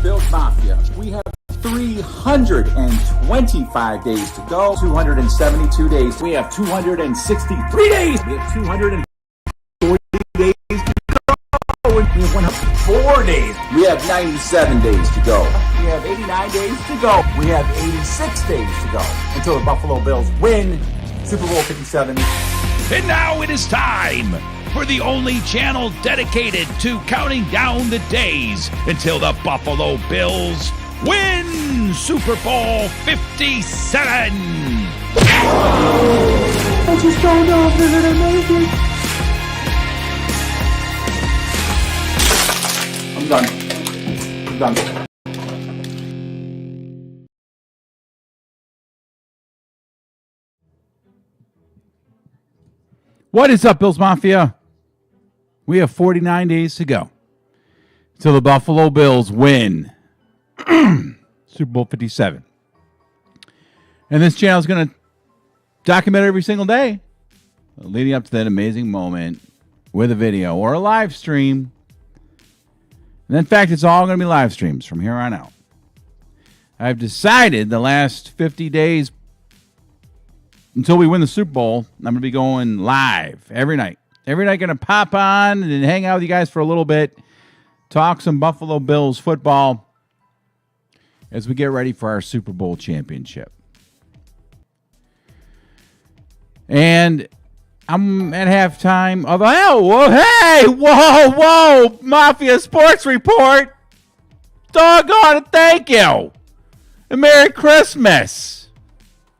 Bills Mafia. We have 325 days to go, 272 days. We have 263 days. We have 240 days to go. We have 104 days. We have 97 days to go. We have 89 days to go. We have 86 days to go until the Buffalo Bills win Super Bowl 57. And now it is time for the only channel dedicated to counting down the days until the Buffalo Bills win Super Bowl 57. I just don't know if they're going to make it. I'm done. What is up, Bills Mafia? We have 49 days to go till the Buffalo Bills win Super Bowl 57. And this channel is going to document every single day leading up to that amazing moment with a video or a live stream. And in fact, it's all going to be live streams from here on out. I've decided the last 50 days until we win the Super Bowl, I'm going to be going live every night. Every night going to pop on and hang out with you guys for a little bit, talk some Buffalo Bills football as we get ready for our Super Bowl championship. And I'm at halftime of, whoa, Mafia Sports Report. Doggone it, thank you. And Merry Christmas.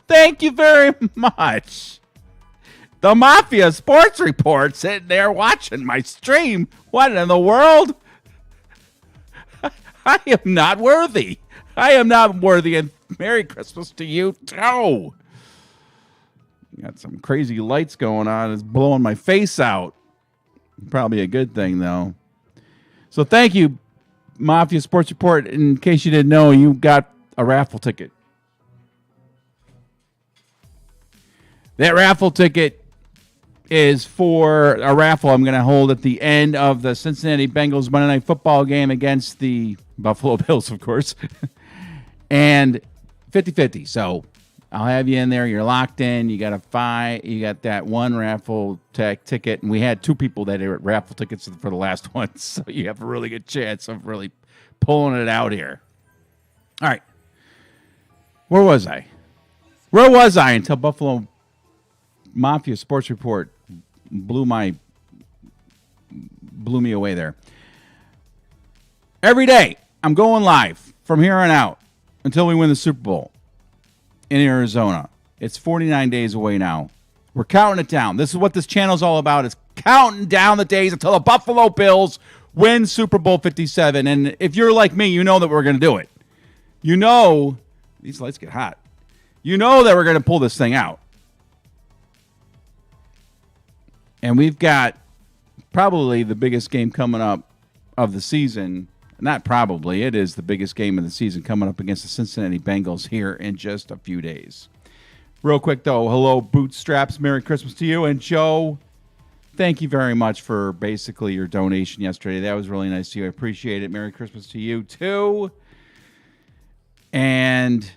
Thank you very much. The Mafia Sports Report sitting there watching my stream. What in the world? I am not worthy. I am not worthy. And Merry Christmas to you, too. Got some crazy lights going on. It's blowing my face out. Probably a good thing, though. So thank you, Mafia Sports Report. In case you didn't know, you got a raffle ticket. That raffle ticket is for a raffle I'm going to hold at the end of the Cincinnati Bengals Monday Night Football game against the Buffalo Bills, of course. And 50-50. So I'll have you in there. You're locked in. You got that one raffle ticket. And we had two people that had raffle tickets for the last one. So you have a really good chance of really pulling it out here. All right. Where was I until Buffalo Mafia Sports Report blew me away there. Every day, I'm going live from here on out until we win the Super Bowl in Arizona. It's 49 days away now. We're counting it down. This is what this channel is all about. It's counting down the days until the Buffalo Bills win Super Bowl 57. And if you're like me, you know that we're going to do it. You know, these lights get hot. You know that we're going to pull this thing out. And we've got probably the biggest game coming up of the season. Not probably. It is the biggest game of the season coming up against the Cincinnati Bengals here in just a few days. Real quick, though, hello, Bootstraps. Merry Christmas to you. And Joe, thank you very much for basically your donation yesterday. That was really nice to you. I appreciate it. Merry Christmas to you, too. And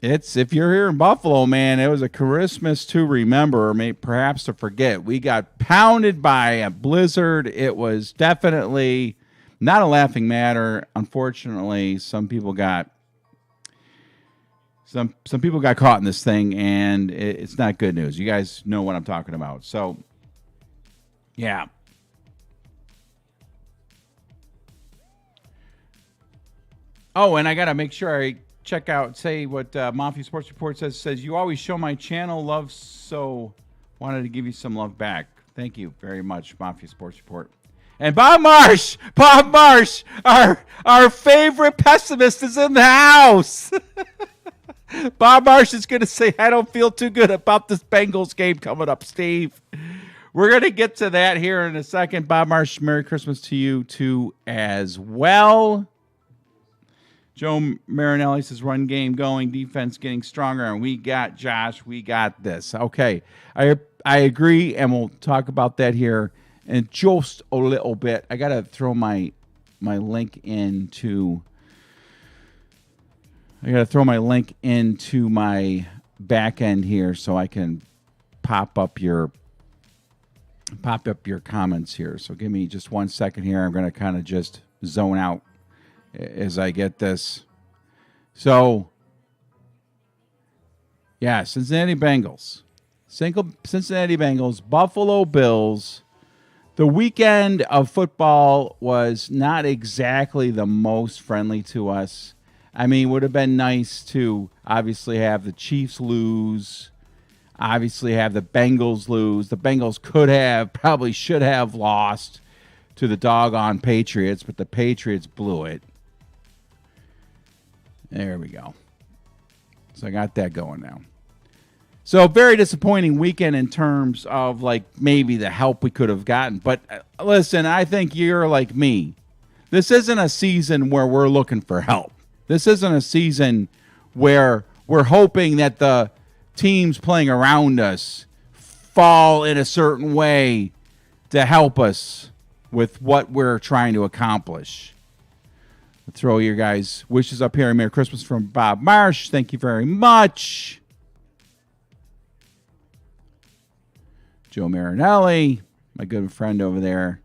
if you're here in Buffalo, man, it was a Christmas to remember, or maybe perhaps to forget. We got pounded by a blizzard. It was definitely not a laughing matter. Unfortunately, some people got caught in this thing, and it's not good news. You guys know what I'm talking about. So, yeah. Oh, and I got to make sure I check out, say what Mafia Sports Report says, you always show my channel love, so wanted to give you some love back. Thank you very much, Mafia Sports Report. And Bob Marsh, our favorite pessimist is in the house. Bob Marsh is going to say, I don't feel too good about this Bengals game coming up, Steve. We're going to get to that here in a second. Bob Marsh, Merry Christmas to you, too, as well. Joe Marinelli says, run game going, defense getting stronger, and we got this. Okay, I agree, and we'll talk about that here in just a little bit. I got to throw my my link into. I got to throw my link into my back end here so I can pop up your comments here. So give me just 1 second here. I'm going to kind of just zone out as I get this. So, yeah, Cincinnati Bengals, Buffalo Bills. The weekend of football was not exactly the most friendly to us. I mean, it would have been nice to obviously have the Chiefs lose, obviously have the Bengals lose. The Bengals probably should have lost to the doggone Patriots, but the Patriots blew it. There we go. So I got that going now. So very disappointing weekend in terms of like maybe the help we could have gotten. But listen, I think you're like me. This isn't a season where we're looking for help. This isn't a season where we're hoping that the teams playing around us fall in a certain way to help us with what we're trying to accomplish. I'll throw your guys' wishes up here. Merry Christmas from Bob Marsh. Thank you very much. Joe Marinelli, my good friend over there.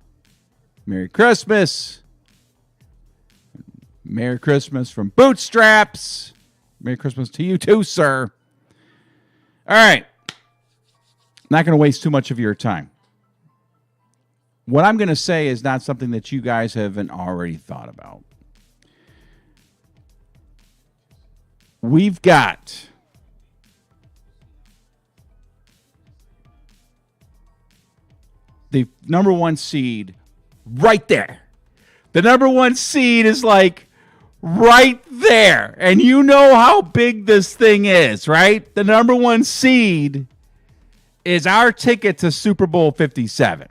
Merry Christmas. Merry Christmas from Bootstraps. Merry Christmas to you too, sir. All right. Not going to waste too much of your time. What I'm going to say is not something that you guys haven't already thought about. We've got the number one seed right there. The number one seed is like right there. And you know how big this thing is, right? The number one seed is our ticket to Super Bowl 57.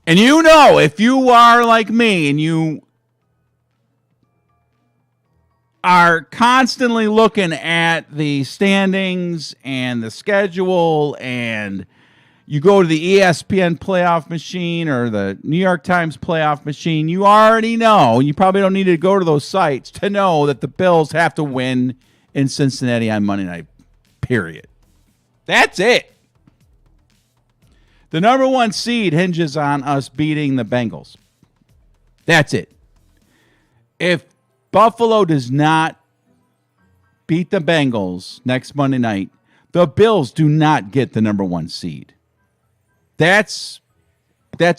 And you know, if you are like me and you are constantly looking at the standings and the schedule, and you go to the ESPN playoff machine or the New York Times playoff machine, you already know, you probably don't need to go to those sites to know that the Bills have to win in Cincinnati on Monday night, period. That's it. The number one seed hinges on us beating the Bengals. That's it. If Buffalo does not beat the Bengals next Monday night, the Bills do not get the number one seed. That's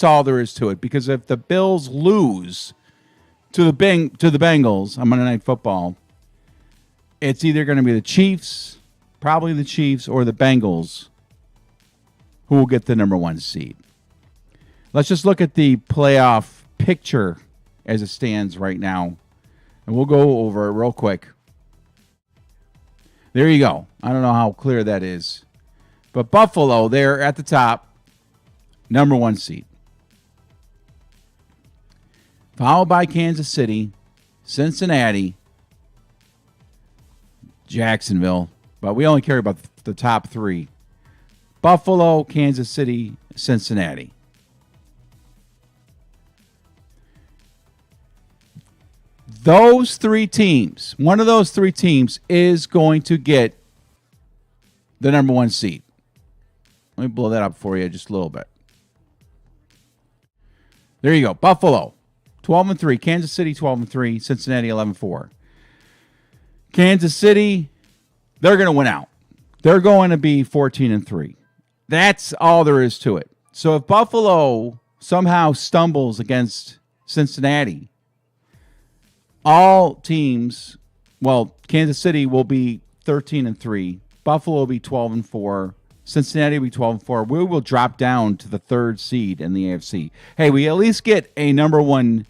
all there is to it. Because if the Bills lose to the Bengals on Monday Night Football, it's either going to be the Chiefs, probably the Chiefs, or the Bengals who will get the number one seed. Let's just look at the playoff picture as it stands right now, and we'll go over it real quick. There you go. I don't know how clear that is. But Buffalo, they're at the top, number one seed. Followed by Kansas City, Cincinnati, Jacksonville. But we only care about the top three. Buffalo, Kansas City, Cincinnati. Those three teams, one of those three teams is going to get the number one seed. Let me blow that up for you just a little bit. There you go. Buffalo, 12-3. Kansas City, 12-3. Cincinnati, 11-4. Kansas City, they're going to win out. They're going to be 14-3. That's all there is to it. So if Buffalo somehow stumbles against Cincinnati, all teams, well, Kansas City will be 13-3. Buffalo will be 12-4. Cincinnati will be 12-4. We will drop down to the third seed in the AFC. Hey, we at least get a number one,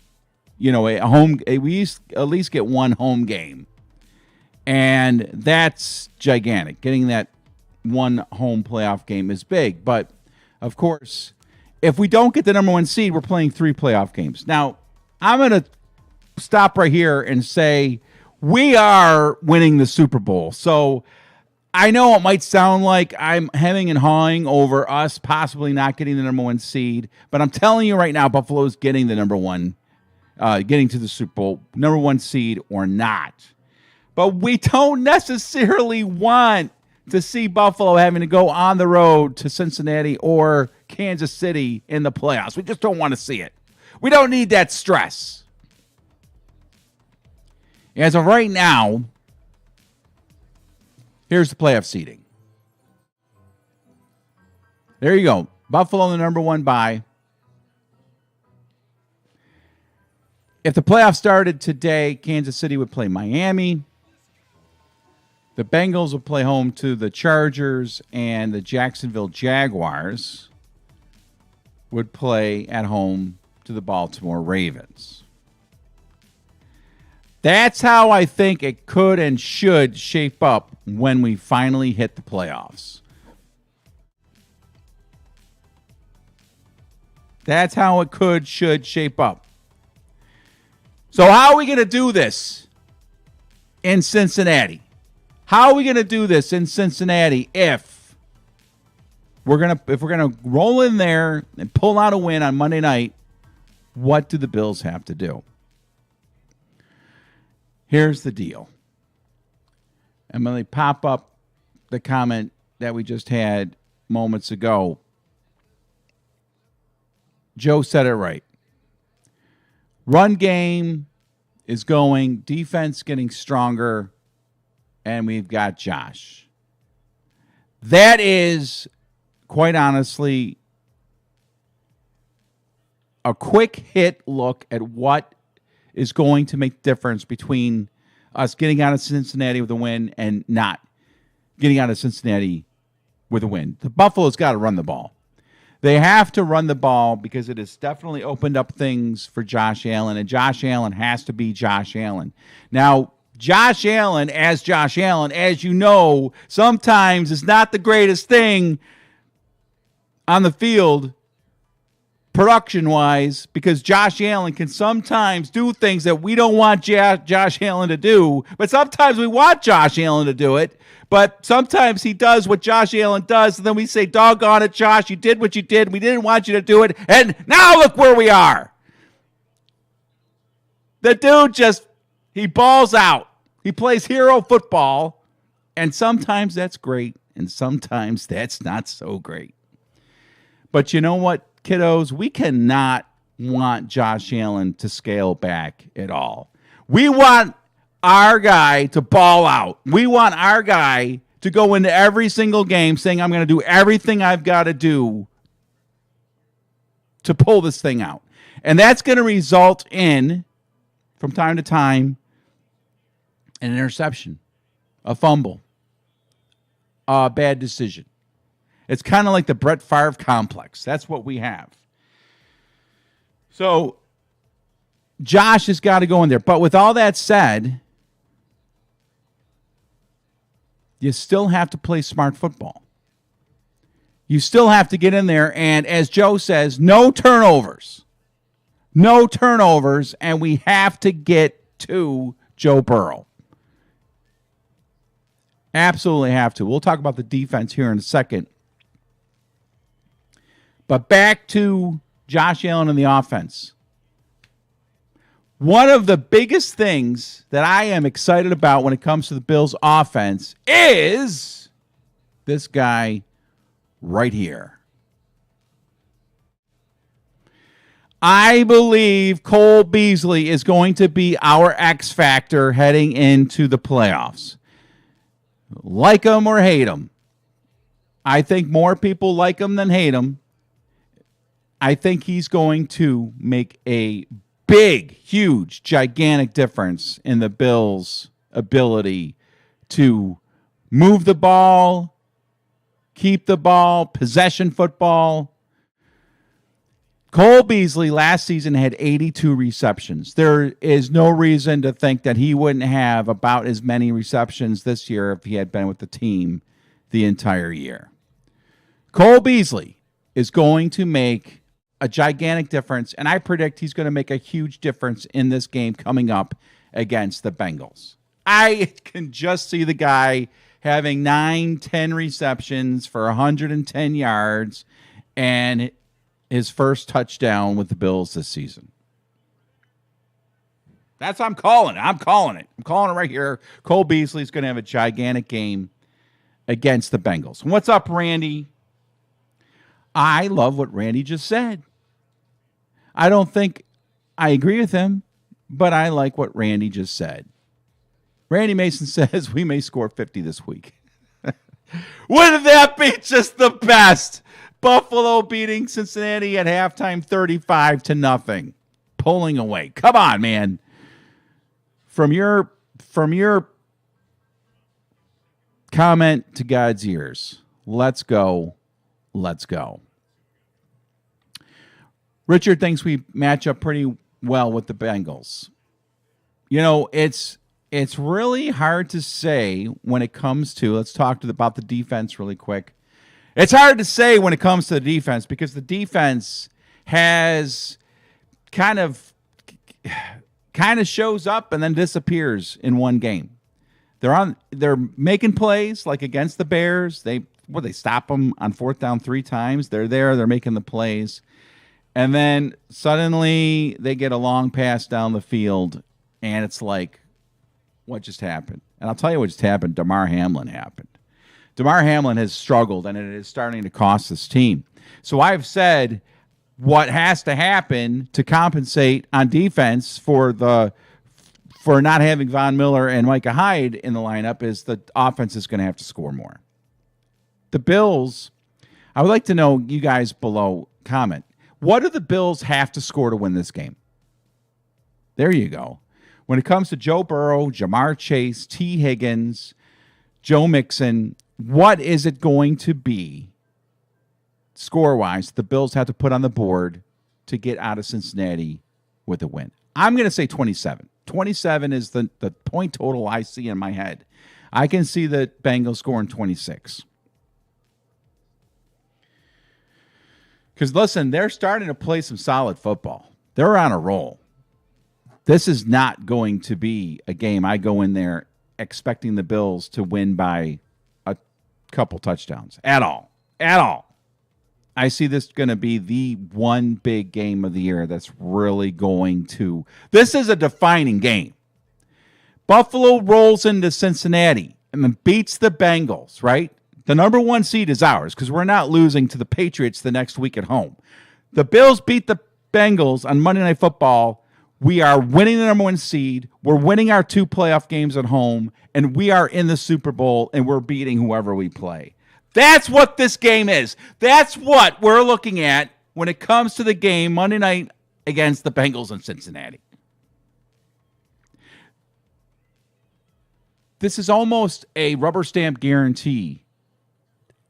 we at least get one home game. And that's gigantic. Getting that one home playoff game is big. But, of course, if we don't get the number one seed, we're playing 3 playoff games. Now, I'm going to stop right here and say we are winning the Super Bowl. So I know it might sound like I'm hemming and hawing over us possibly not getting the number 1 seed, but I'm telling you right now, Buffalo's getting the number 1, getting to the Super Bowl, number 1 seed or not. But we don't necessarily want to see Buffalo having to go on the road to Cincinnati or Kansas City in the playoffs. We just don't want to see it. We don't need that stress. As of right now, here's the playoff seeding. There you go. Buffalo, the number 1 bye. If the playoffs started today, Kansas City would play Miami. The Bengals would play home to the Chargers, and the Jacksonville Jaguars would play at home to the Baltimore Ravens. That's how I think it could and should shape up when we finally hit the playoffs. That's how it should shape up. So how are we going to do this in Cincinnati? How are we going to do this in Cincinnati if we're going to roll in there and pull out a win on Monday night? What do the Bills have to do? Here's the deal. I'm going to pop up the comment that we just had moments ago. Joe said it right. Run game is going, defense getting stronger, and we've got Josh. That is, quite honestly, a quick hit look at what is going to make the difference between us getting out of Cincinnati with a win and not getting out of Cincinnati with a win. The Buffalo's got to run the ball. They have to run the ball because it has definitely opened up things for Josh Allen, and Josh Allen has to be Josh Allen. Now, Josh Allen, as you know, sometimes is not the greatest thing on the field production-wise, because Josh Allen can sometimes do things that we don't want Josh Allen to do, but sometimes we want Josh Allen to do it, but sometimes he does what Josh Allen does, and then we say, doggone it, Josh, you did what you did, we didn't want you to do it, and now look where we are. The dude he balls out. He plays hero football, and sometimes that's great, and sometimes that's not so great. But you know what, kiddos? We cannot want Josh Allen to scale back at all. We want our guy to ball out. We want our guy to go into every single game saying, I'm going to do everything I've got to do to pull this thing out. And that's going to result in, from time to time, an interception, a fumble, a bad decision. It's kind of like the Brett Favre complex. That's what we have. So Josh has got to go in there. But with all that said, you still have to play smart football. You still have to get in there. And as Joe says, no turnovers. No turnovers. And we have to get to Joe Burrow. Absolutely have to. We'll talk about the defense here in a second. But back to Josh Allen and the offense. One of the biggest things that I am excited about when it comes to the Bills' offense is this guy right here. I believe Cole Beasley is going to be our X factor heading into the playoffs. Like him or hate him. I think more people like him than hate him. I think he's going to make a big, huge, gigantic difference in the Bills' ability to move the ball, keep the ball, possession football. Cole Beasley last season had 82 receptions. There is no reason to think that he wouldn't have about as many receptions this year if he had been with the team the entire year. Cole Beasley is going to make a gigantic difference, and I predict he's going to make a huge difference in this game coming up against the Bengals. I can just see the guy having 9-10 receptions for 110 yards and his first touchdown with the Bills this season. That's what I'm calling it. I'm calling it right here. Cole Beasley's going to have a gigantic game against the Bengals. What's up, Randy? I love what Randy just said. I don't think I agree with him, but I like what Randy just said. Randy Mason says we may score 50 this week. Wouldn't that be just the best? Buffalo beating Cincinnati at halftime 35-0. Pulling away. Come on, man. From your comment to God's ears. Let's go. Let's go. Richard thinks we match up pretty well with the Bengals. You know, it's really hard to say when it comes to, let's talk about the defense really quick. It's hard to say when it comes to the defense because the defense has kind of shows up and then disappears in one game. They're making plays like against the Bears. They stop them on 4th down 3 times. They're making the plays. And then suddenly they get a long pass down the field and it's like, what just happened? And I'll tell you what just happened. Damar Hamlin happened. Damar Hamlin has struggled, and it is starting to cost this team. So I've said what has to happen to compensate on defense for not having Von Miller and Micah Hyde in the lineup is the offense is going to have to score more. The Bills, I would like to know, you guys below comment, what do the Bills have to score to win this game? There you go. When it comes to Joe Burrow, Jamar Chase, T. Higgins, Joe Mixon, what is it going to be score-wise the Bills have to put on the board to get out of Cincinnati with a win? I'm going to say 27. 27 is the point total I see in my head. I can see the Bengals scoring 26. Because, listen, they're starting to play some solid football. They're on a roll. This is not going to be a game I go in there expecting the Bills to win by a couple touchdowns. At all. At all. I see this going to be the one big game of the year that's really going to... This is a defining game. Buffalo rolls into Cincinnati and then beats the Bengals, right? The number 1 seed is ours because we're not losing to the Patriots the next week at home. The Bills beat the Bengals on Monday Night Football. We are winning the number 1 seed. We're winning our 2 playoff games at home, and we are in the Super Bowl, and we're beating whoever we play. That's what this game is. That's what we're looking at when it comes to the game Monday night against the Bengals in Cincinnati. This is almost a rubber stamp guarantee.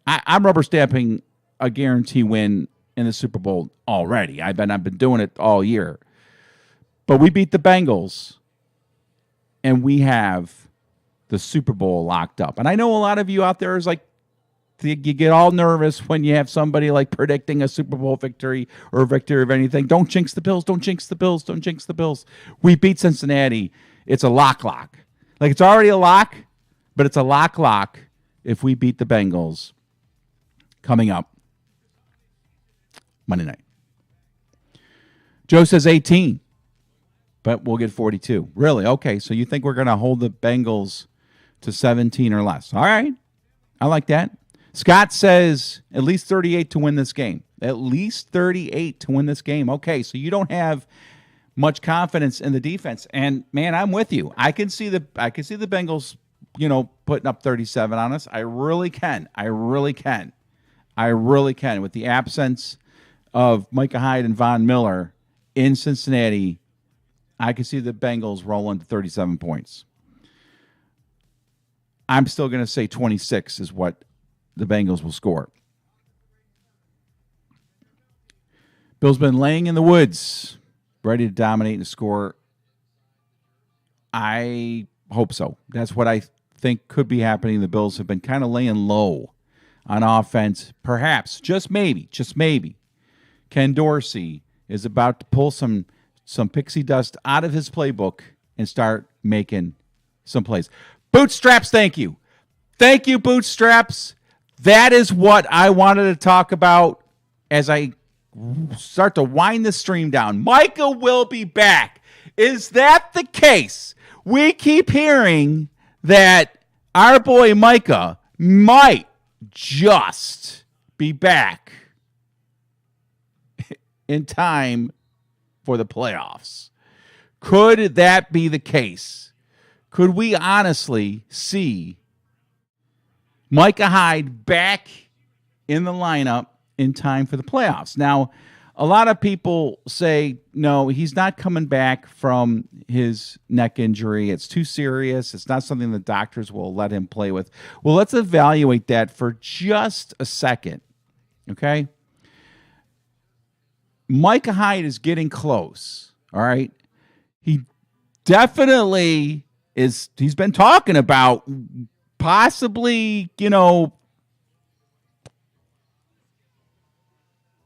I'm rubber stamping a guarantee win in the Super Bowl already. I've been doing it all year. But we beat the Bengals, and we have the Super Bowl locked up. And I know a lot of you out there is like, you get all nervous when you have somebody like predicting a Super Bowl victory or a victory of anything. Don't jinx the Bills. Don't jinx the Bills. Don't jinx the Bills. We beat Cincinnati. It's a lock. Like it's already a lock, but it's a lock if we beat the Bengals coming up Monday night. Joe says 18, but we'll get 42. Really? Okay, so you think we're going to hold the Bengals to 17 or less. All right. I like that. Scott says at least 38 to win this game. At least 38 to win this game. Okay, so you don't have much confidence in the defense. And man, I'm with you. I can see the Bengals, putting up 37 on us. I really can. With the absence of Micah Hyde and Von Miller in Cincinnati, I can see the Bengals rolling to 37 points. I'm still going to say 26 is what the Bengals will score. Bill's been laying in the woods, ready to dominate and score. I hope so. That's what I think could be happening. The Bills have been kind of laying low on offense. Perhaps, just maybe, Ken Dorsey is about to pull some pixie dust out of his playbook and start making some plays. Bootstraps, thank you. Thank you, Bootstraps. That is what I wanted to talk about as I start to wind the stream down. Micah will be back. Is that the case? We keep hearing that our boy Micah might just be back in time for the playoffs. Could that be the case? Could we honestly see Micah Hyde back in the lineup in time for the playoffs? Now, a lot of people say, no, he's not coming back from his neck injury. It's too serious. It's not something the doctors will let him play with. Well, let's evaluate that for just a second, okay? Micah Hyde is getting close, all right? He definitely is. He's been talking about possibly,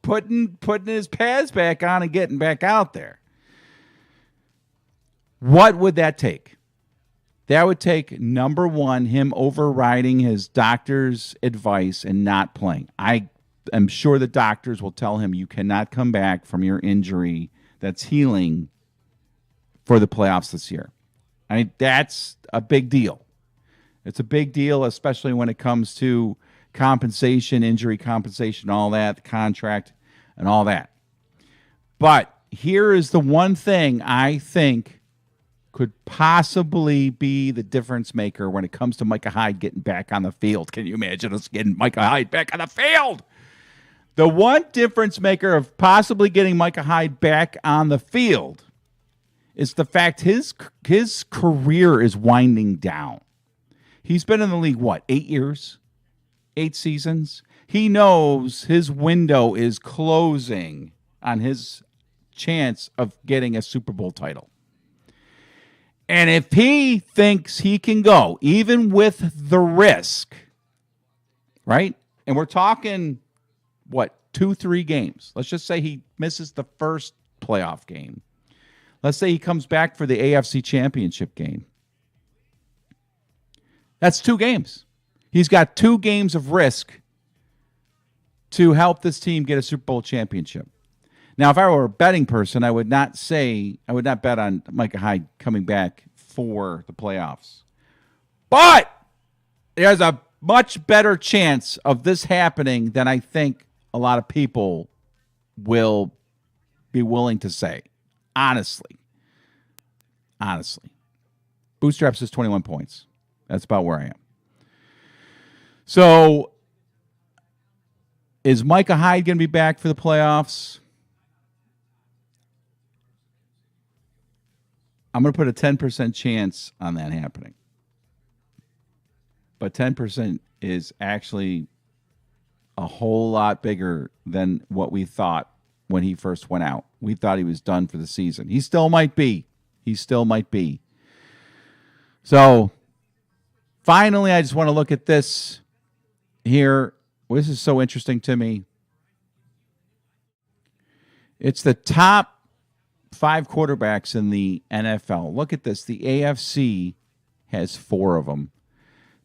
putting his pads back on and getting back out there. What would that take? That would take, number one, him overriding his doctor's advice and not playing. I am sure the doctors will tell him you cannot come back from your injury that's healing for the playoffs this year. I mean, that's a big deal. It's a big deal, especially when it comes to compensation, injury compensation, all that, the contract, and all that. But here is the one thing I think could possibly be the difference maker when it comes to Micah Hyde getting back on the field. Can you imagine us getting Micah Hyde back on the field? The one difference maker of possibly getting Micah Hyde back on the field is the fact his career is winding down. He's been in the league, 8 years? 8 seasons? He knows his window is closing on his chance of getting a Super Bowl title. And if he thinks he can go, even with the risk, right? And we're talking, 2-3 games. Let's just say he misses the first playoff game. Let's say he comes back for the AFC Championship game. That's 2 games. He's got 2 games of risk to help this team get a Super Bowl championship. Now, if I were a betting person, I would not bet on Micah Hyde coming back for the playoffs. But there's a much better chance of this happening than I think a lot of people will be willing to say. Honestly. Bootstraps is 21 points. That's about where I am. So, is Micah Hyde going to be back for the playoffs? I'm going to put a 10% chance on that happening. But 10% is actually a whole lot bigger than what we thought when he first went out. We thought he was done for the season. He still might be. So, finally, I just want to look at this here. This is so interesting to me. It's the top 5 quarterbacks in the NFL. Look at this. The AFC has 4 of them.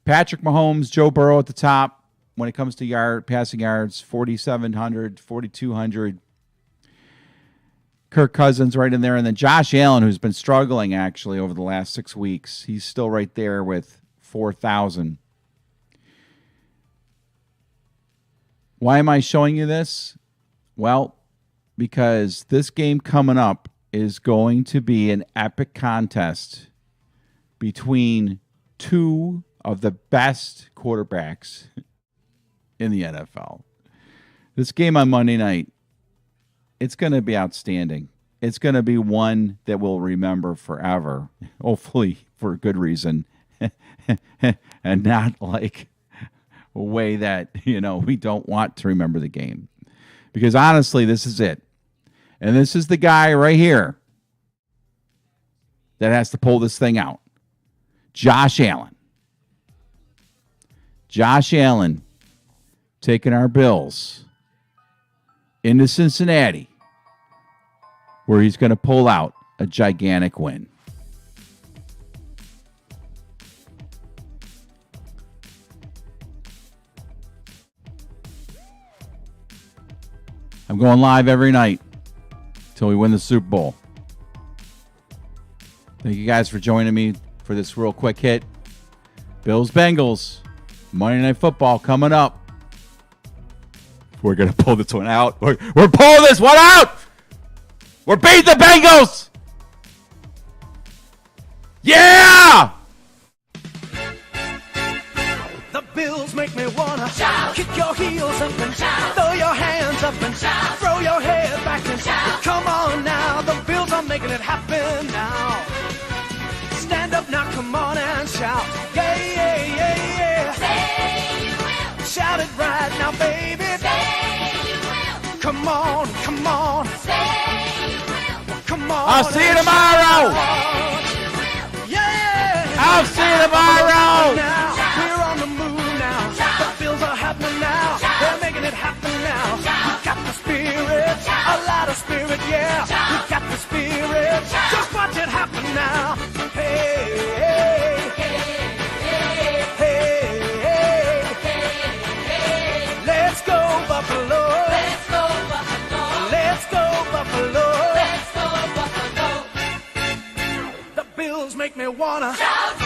Patrick Mahomes, Joe Burrow at the top when it comes to passing yards, 4,700, 4,200. Kirk Cousins right in there. And then Josh Allen, who's been struggling actually over the last 6 weeks. He's still right there with 4,000. Why am I showing you this? Well, because this game coming up is going to be an epic contest between 2 of the best quarterbacks in the NFL. This game on Monday night, it's going to be outstanding. It's going to be one that we'll remember forever, hopefully for a good reason, and not like a way that, we don't want to remember the game. Because honestly, this is it. And this is the guy right here that has to pull this thing out. Josh Allen. Josh Allen taking our Bills into Cincinnati, where he's going to pull out a gigantic win. I'm going live every night until we win the Super Bowl. Thank you guys for joining me for this real quick hit. Bills Bengals, Monday Night Football coming up. We're going to pull this one out. We're pulling this one out. We're beating the Bengals. Yeah! The Bills make me wanna shout. Kick your heels up and shout. Throw your hands up and shout. Throw your head back and shout. Come on now, the Bills are making it happen now. Stand up now, come on and shout. Yeah, yeah, yeah, yeah. Say you will. Shout it right now, baby. Say you will. Come on, come on. Say you will. Come on. I'll see you tomorrow. Yeah. I'll see you tomorrow. Now, we're on the move now. The Bills are happening now. They're making it happen now. We got the spirit, a lot of spirit, yeah. We got the spirit. Just watch it happen now. Hey, hey, hey, hey, hey. Let's go Buffalo. Let's go Buffalo. Let's go Buffalo. Let's go Buffalo. The Bills make me wanna Shout.